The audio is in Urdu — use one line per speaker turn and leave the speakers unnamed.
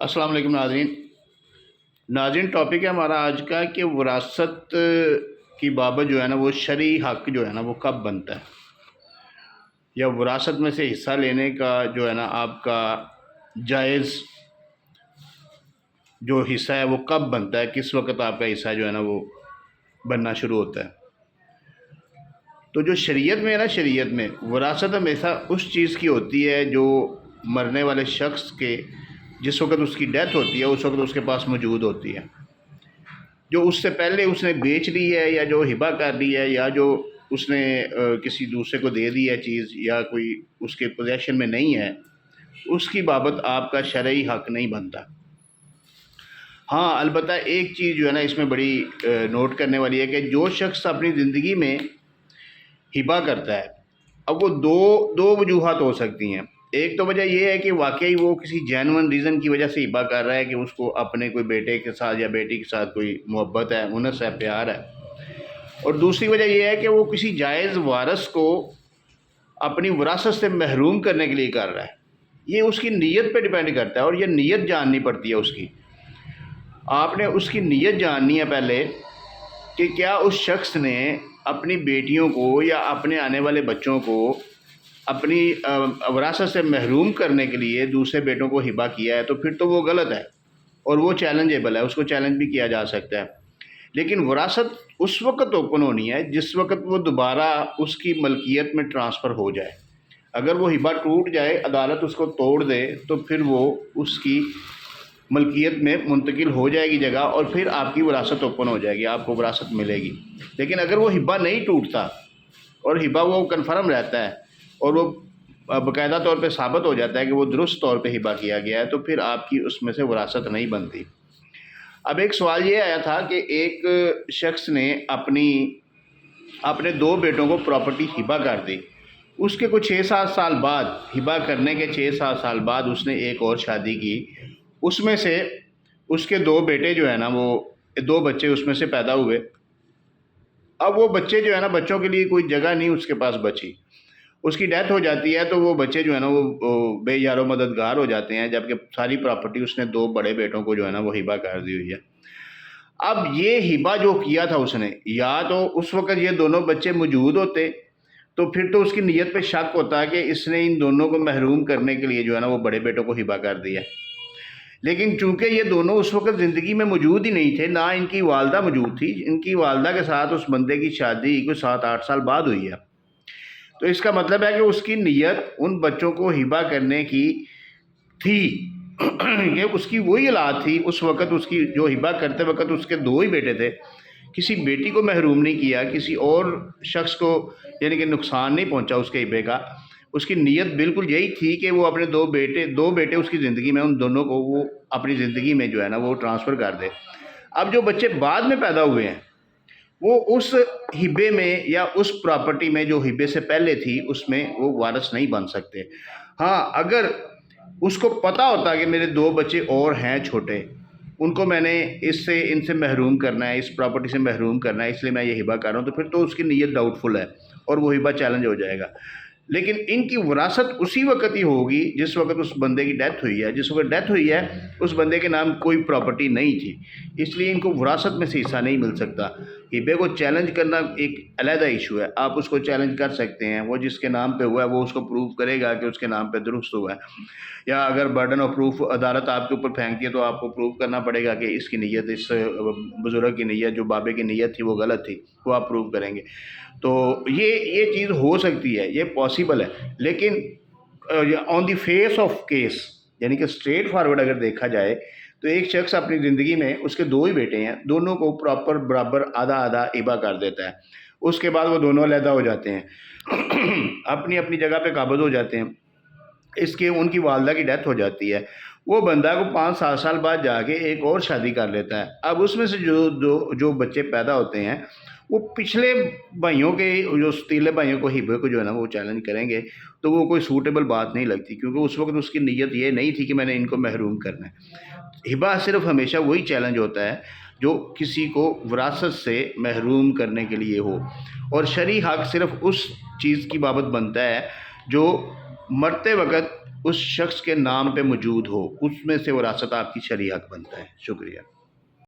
السلام علیکم ناظرین ٹاپک ہے ہمارا آج کا کہ وراثت کی بابت جو ہے نا وہ شرعی حق جو ہے نا وہ کب بنتا ہے، یا وراثت میں سے حصہ لینے کا جو ہے نا آپ کا جائز جو حصہ ہے وہ کب بنتا ہے، کس وقت آپ کا حصہ جو ہے نا وہ بننا شروع ہوتا ہے۔ تو جو شریعت میں ہے نا، شریعت میں وراثت ہمیشہ اس چیز کی ہوتی ہے جو مرنے والے شخص کے جس وقت اس کی ڈیتھ ہوتی ہے اس وقت اس کے پاس موجود ہوتی ہے، جو اس سے پہلے اس نے بیچ لی ہے یا جو ہبہ کر لی ہے یا جو اس نے کسی دوسرے کو دے دی ہے چیز یا کوئی اس کے پوزیشن میں نہیں ہے، اس کی بابت آپ کا شرعی حق نہیں بنتا۔ ہاں البتہ ایک چیز جو ہے نا اس میں بڑی نوٹ کرنے والی ہے کہ جو شخص اپنی زندگی میں ہبہ کرتا ہے، اب وہ دو وجوہات ہو سکتی ہیں۔ ایک تو وجہ یہ ہے کہ واقعی وہ کسی جینون ریزن کی وجہ سے ہبہ کر رہا ہے کہ اس کو اپنے کوئی بیٹے کے ساتھ یا بیٹی کے ساتھ کوئی محبت ہے، انس ہے، پیار ہے، اور دوسری وجہ یہ ہے کہ وہ کسی جائز وارث کو اپنی وراثت سے محروم کرنے کے لیے کر رہا ہے۔ یہ اس کی نیت پہ ڈیپینڈ کرتا ہے اور یہ نیت جاننی پڑتی ہے اس کی۔ آپ نے اس کی نیت جاننی ہے پہلے کہ کیا اس شخص نے اپنی بیٹیوں کو یا اپنے آنے والے بچوں کو اپنی وراثت سے محروم کرنے کے لیے دوسرے بیٹوں کو ہبہ کیا ہے، تو پھر تو وہ غلط ہے اور وہ چیلنجیبل ہے، اس کو چیلنج بھی کیا جا سکتا ہے۔ لیکن وراثت اس وقت اوپن ہونی ہے جس وقت وہ دوبارہ اس کی ملکیت میں ٹرانسفر ہو جائے۔ اگر وہ ہبہ ٹوٹ جائے، عدالت اس کو توڑ دے، تو پھر وہ اس کی ملکیت میں منتقل ہو جائے گی جگہ، اور پھر آپ کی وراثت اوپن ہو جائے گی، آپ کو وراثت ملے گی۔ لیکن اگر وہ ہبہ نہیں ٹوٹتا اور ہبہ وہ کنفرم رہتا ہے اور وہ باقاعدہ طور پہ ثابت ہو جاتا ہے کہ وہ درست طور پہ ہبہ کیا گیا ہے، تو پھر آپ کی اس میں سے وراثت نہیں بنتی۔ اب ایک سوال یہ آیا تھا کہ ایک شخص نے اپنے 2 بیٹوں کو پراپرٹی ہبہ کر دی، اس کے کچھ 6-7 سال بعد، ہبہ کرنے کے 6-7 سال بعد اس نے ایک اور شادی کی، اس میں سے اس کے 2 بیٹے جو ہے نا وہ 2 بچے اس میں سے پیدا ہوئے۔ اب وہ بچے جو ہے نا، بچوں کے لیے کوئی جگہ نہیں اس کے پاس بچی، اس کی ڈیتھ ہو جاتی ہے، تو وہ بچے جو ہے نا وہ بے یار و مددگار ہو جاتے ہیں، جبکہ ساری پراپرٹی اس نے 2 بڑے بیٹوں کو جو ہے نا وہ ہبہ کر دی ہوئی ہے۔ اب یہ ہبہ جو کیا تھا اس نے، یا تو اس وقت یہ دونوں بچے موجود ہوتے تو پھر تو اس کی نیت پہ شک ہوتا کہ اس نے ان دونوں کو محروم کرنے کے لیے جو ہے نا وہ بڑے بیٹوں کو ہبہ کر دیا۔ لیکن چونکہ یہ دونوں اس وقت زندگی میں موجود ہی نہیں تھے، نہ ان کی والدہ موجود تھی، ان کی والدہ کے ساتھ اس بندے کی شادی کوئی 7-8 سال بعد ہوئی ہے، تو اس کا مطلب ہے کہ اس کی نیت ان بچوں کو ہبہ کرنے کی تھی کہ اس کی وہی اولاد تھی اس وقت، اس کی جو ہبہ کرتے وقت اس کے 2 ہی بیٹے تھے، کسی بیٹی کو محروم نہیں کیا، کسی اور شخص کو یعنی کہ نقصان نہیں پہنچا اس کے ہبے کا۔ اس کی نیت بالکل یہی تھی کہ وہ اپنے 2 بیٹے اس کی زندگی میں، ان دونوں کو وہ اپنی زندگی میں جو ہے نا وہ ٹرانسفر کر دے۔ اب جو بچے بعد میں پیدا ہوئے ہیں وہ اس ہبے میں یا اس پراپرٹی میں جو ہبے سے پہلے تھی اس میں وہ وارث نہیں بن سکتے۔ ہاں اگر اس کو پتہ ہوتا کہ میرے 2 بچے اور ہیں چھوٹے، ان کو میں نے ان سے محروم کرنا ہے، اس پراپرٹی سے محروم کرنا ہے، اس لیے میں یہ ہبہ کر رہا ہوں، تو پھر تو اس کی نیت ڈاؤٹ فل ہے اور وہ ہبہ چیلنج ہو جائے گا۔ لیکن ان کی وراثت اسی وقت ہی ہوگی جس وقت اس بندے کی ڈیتھ ہوئی ہے۔ جس وقت ڈیتھ ہوئی ہے اس بندے کے نام کوئی پراپرٹی نہیں تھی، اس لیے ان کو وراثت میں سے حصہ نہیں مل سکتا۔ ہبے کو چیلنج کرنا ایک علیحدہ ایشو ہے، آپ اس کو چیلنج کر سکتے ہیں، وہ جس کے نام پہ ہوا ہے وہ اس کو پروو کرے گا کہ اس کے نام پہ درست ہوا ہے، یا اگر برڈن آف پروف عدالت آپ کے اوپر پھینکتی ہے تو آپ کو پروو کرنا پڑے گا کہ اس کی نیت، اس بزرگ کی نیت، جو بابے کی نیت تھی وہ غلط تھی، وہ آپ پروو کریں گے۔ تو یہ چیز ہو سکتی ہے، یہ پاسبل ہے، لیکن آن دی فیس آف کیس یعنی کہ اسٹریٹ فارورڈ اگر دیکھا جائے تو ایک شخص اپنی زندگی میں، اس کے 2 ہی بیٹے ہیں، دونوں کو پراپر برابر آدھا ہبہ کر دیتا ہے، اس کے بعد وہ دونوں علیحدہ ہو جاتے ہیں، اپنی اپنی جگہ پہ قابض ہو جاتے ہیں، ان کی والدہ کی ڈیتھ ہو جاتی ہے، وہ بندہ کو 5-7 سال بعد جا کے ایک اور شادی کر لیتا ہے۔ اب اس میں سے جو بچے پیدا ہوتے ہیں وہ پچھلے بھائیوں کے، جو ستیلے بھائیوں کو ہبے کو جو ہے نا وہ چیلنج کریں گے، تو وہ کوئی سوٹیبل بات نہیں لگتی، کیونکہ اس وقت اس کی نیت یہ نہیں تھی کہ میں نے ان کو محروم کرنا ہے۔ ہبہ صرف ہمیشہ وہی چیلنج ہوتا ہے جو کسی کو وراثت سے محروم کرنے کے لیے ہو، اور شرعی حق صرف اس چیز کی بابت بنتا ہے جو مرتے وقت اس شخص کے نام پہ موجود ہو، اس میں سے وراثت آپ کی شرعی حق بنتا ہے۔ شکریہ۔